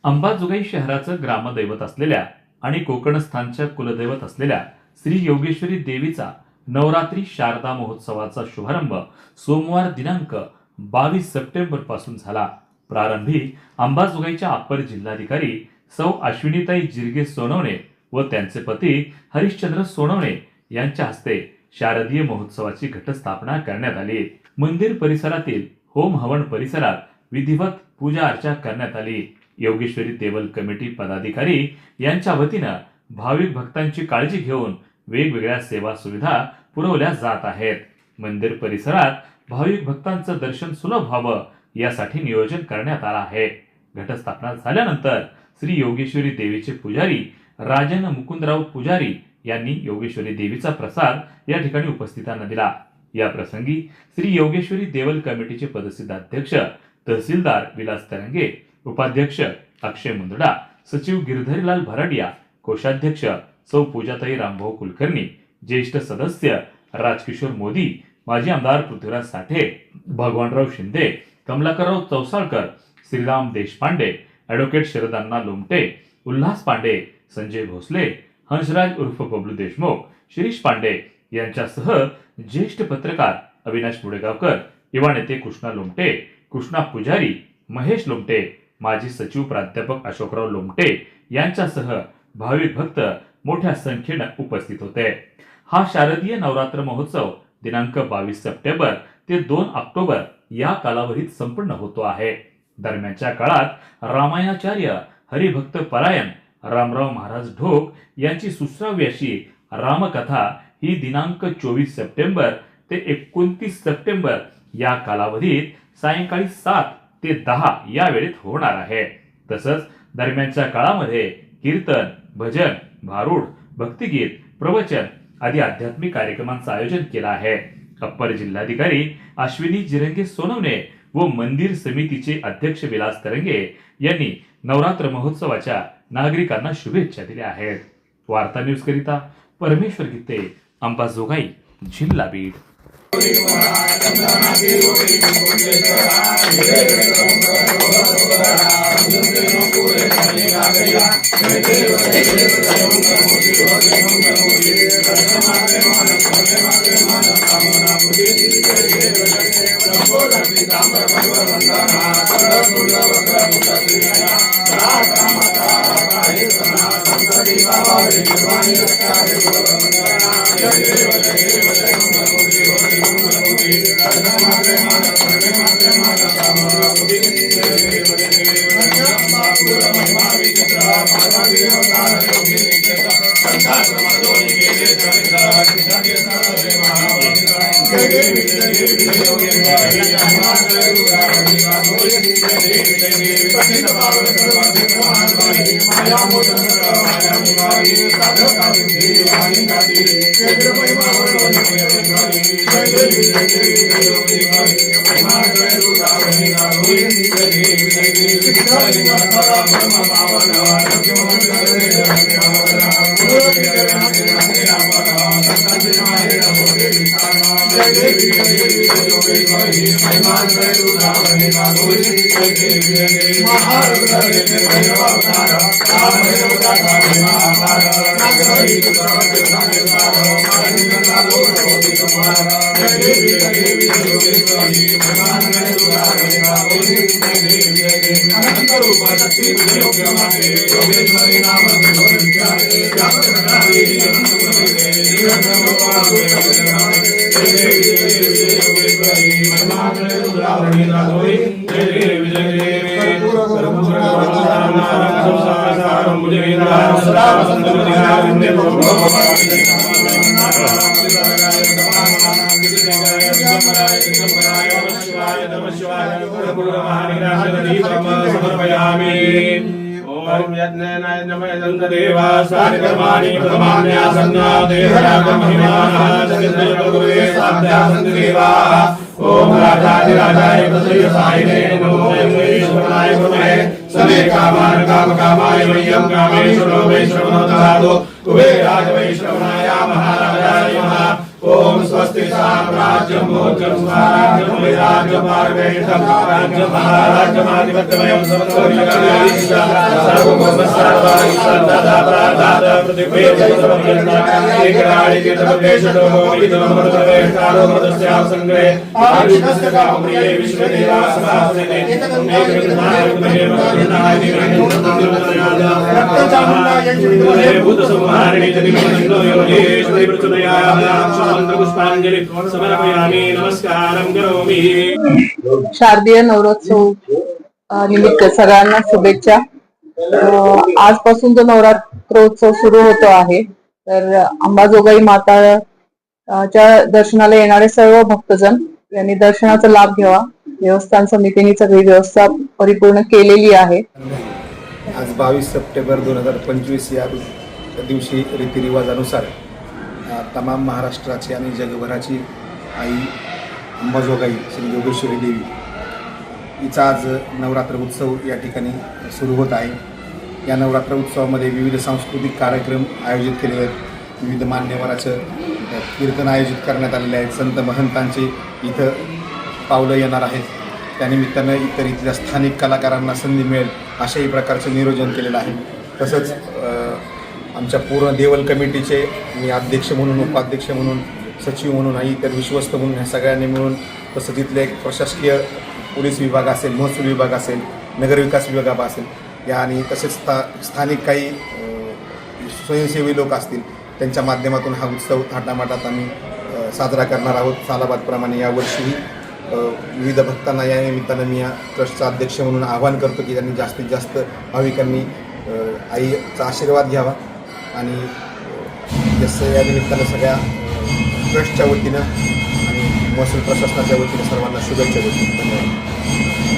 अंबाजोगाई शहराचं ग्रामदैवत असलेल्या आणि कोकणस्थानच्या कुलदैवत असलेल्या श्री योगेश्वरी देवीचा नवरात्री शारदा महोत्सवाचा शुभारंभ सोमवार दिनांक 22 सप्टेंबर पासून झाला। प्रारंभी अंबाजोगाईच्या अप्पर जिल्हाधिकारी सौ अश्विनीताई जिरगे सोनवणे व त्यांचे पती हरिश्चंद्र सोनवणे यांच्या हस्ते शारदीय महोत्सवाची घटस्थापना करण्यात आली। मंदिर परिसरातील होम हवन परिसरात विधिवत पूजा अर्चा करण्यात आली। योगेश्वरी देवल कमिटी पदाधिकारी यांच्या वतीनं भाविक भक्तांची काळजी घेऊन वेगवेगळ्या सेवा सुविधा पुरवल्या जात आहेत। मंदिर परिसरात भाविक भक्तांचं दर्शन सुलभ व्हावं यासाठी नियोजन करण्यात आलं आहे। घटस्थापना झाल्यानंतर श्री योगेश्वरी देवीचे पुजारी राजन मुकुंदराव पुजारी यांनी योगेश्वरी देवीचा प्रसाद या ठिकाणी उपस्थितांना दिला। या प्रसंगी श्री योगेश्वरी देवल कमिटीचे पदसिद्ध अध्यक्ष तहसीलदार विलास तरंगे, उपाध्यक्ष अक्षय मुंदडा, सचिव गिरधरीलाल भराडिया, कोषाध्यक्ष सौ पूजाताई रामभाऊ कुलकर्णी, ज्येष्ठ सदस्य राजकिशोर मोदी, माजी आमदार पृथ्वीराज साठे, भगवानराव शिंदे, कमलाकरराव चौसाळकर, श्रीराम देशपांडे, ॲडव्होकेट शरदांना लोमटे, उल्हास पांडे, संजय भोसले, हंसराज उर्फ बबलू देशमुख, शिरीष पांडे यांच्यासह ज्येष्ठ पत्रकार अविनाश मुडेगावकर, युवा नेते कृष्णा लोमटे, कृष्णा पुजारी, महेश लोमटे, माजी सचिव प्राध्यापक अशोकराव लोमटे यांच्यासह भाविक भक्त मोठ्या संख्येने उपस्थित होते। हा शारदीय नवरात्र महोत्सव दिनांक 22 सप्टेंबर ते 2 ऑक्टोबर या कालावधीत संपन्न होतो आहे। दरम्यानच्या काळात रामायणाचार्य हरिभक्त परायण रामराव महाराज ढोक यांची सुश्राव्य अशी रामकथा ही दिनांक 24 सप्टेंबर ते 29 सप्टेंबर या कालावधीत सायंकाळी 7 ते 10 या वेळेत होणार आहे। तसंच दरम्यानच्या काळामध्ये कीर्तन, भजन, भारूड, भक्तिगीत, प्रवचन आदी आध्यात्मिक कार्यक्रमांचं आयोजन केलं आहे। अप्पर जिल्हाधिकारी अश्विनी जिरंगे सोनवणे व मंदिर समितीचे अध्यक्ष विलास तरंगे यांनी नवरात्र महोत्सवाच्या नागरिकांना शुभेच्छा दिल्या आहेत। वार्ता न्यूज करिता परमेश्वर गीते, अंबाजोगाई, जिल्हा बीड। ओम यज्ञनाय नमः दंतदेवा सारिकर्माणि प्रथमान्यासन्ना देहरागमहिमानः जगद्गुरुवे साध्यासन्देवा ओम राजाधिराजाय प्रसयसायिने नमो वैश्वनाय गुरुवे समे कामान कामकामाय मह्यं कामेश्वरो वैश्वनो ददातु कुबेराय वैश्वनाय महाराजाय नमः ओम स्वस्ति स्वस्ति साम्राज्यं भोज्यं स्वराज्यं वैराज्यं पारमेष्ठं राज्यं महाराज्यमाधिपत्यमयं समस्तोषकारीशा सर्वभौमसार्वाईशं तथा प्रादात प्रतिभेदं समयन्ना एकराणि तीर्थप्रदेशतो विदमृतवेष्टारो मृतस्यां संग्रहे आयुष्यस्य कामप्रिये विश्वदेवासनासने भूतसंहारिणी पुष्पांजलि समर्पयामि नमस्कारं करोमि। शारदीय नवरोत्सव निमित्त सगळ्यांना शुभेच्छा। आजपासून जो नवरात्रोत्सव सुरू होतो आहे, तर अंबाजोगाई माताच्या दर्शनाला येणारे सर्व भक्तजन यांनी दर्शनाचा लाभ घ्यावा। देवस्थान समितीने सगळी व्यवस्था परिपूर्ण केलेली आहे। आज 22 सप्टेंबर 2025 या दिवशी रीतिरिवाजानुसार तमाम महाराष्ट्राची आणि जगभराची आई अंबाजोगाई श्री योगेश्वरी देवी हिचा आज नवरात्र उत्सव या ठिकाणी सुरू होत आहे। या नवरात्र उत्सवामध्ये विविध सांस्कृतिक कार्यक्रम आयोजित केले आहेत। विविध मान्यवराचं कीर्तन आयोजित करण्यात आलेले आहेत। संत महंतांचे इथं पावलं येणार आहेत। त्यानिमित्तानं इथल्या स्थानिक कलाकारांना संधी मिळेल अशाही प्रकारचं नियोजन केलेलं आहे। तसंच आमच्या पूर्ण देवल कमिटीचे मी अध्यक्ष म्हणून, उपाध्यक्ष म्हणून, सचिव म्हणून आणि इतर विश्वस्त म्हणून ह्या सगळ्यांनी मिळून, तसंच इथले एक प्रशासकीय पोलीस विभाग असेल, महसूल विभाग असेल, नगरविकास विभाग असेल, या आणि तसेच स्थानिक काही स्वयंसेवी लोक असतील, त्यांच्या माध्यमातून हा उत्सव थाटामाटात आम्ही साजरा करणार आहोत। सालाबादप्रमाणे यावर्षीही विविध भक्तांना या निमित्तानं मी या ट्रस्टचा अध्यक्ष म्हणून आवाहन करतो की त्यांनी जास्तीत जास्त भाविकांनी आईचा आशीर्वाद घ्यावा आणि जसं या निमित्तानं सगळ्या ट्रस्टच्या वतीनं आणि महसूल प्रशासनाच्या वतीनं सर्वांना शुभेच्छा देतो। धन्यवाद।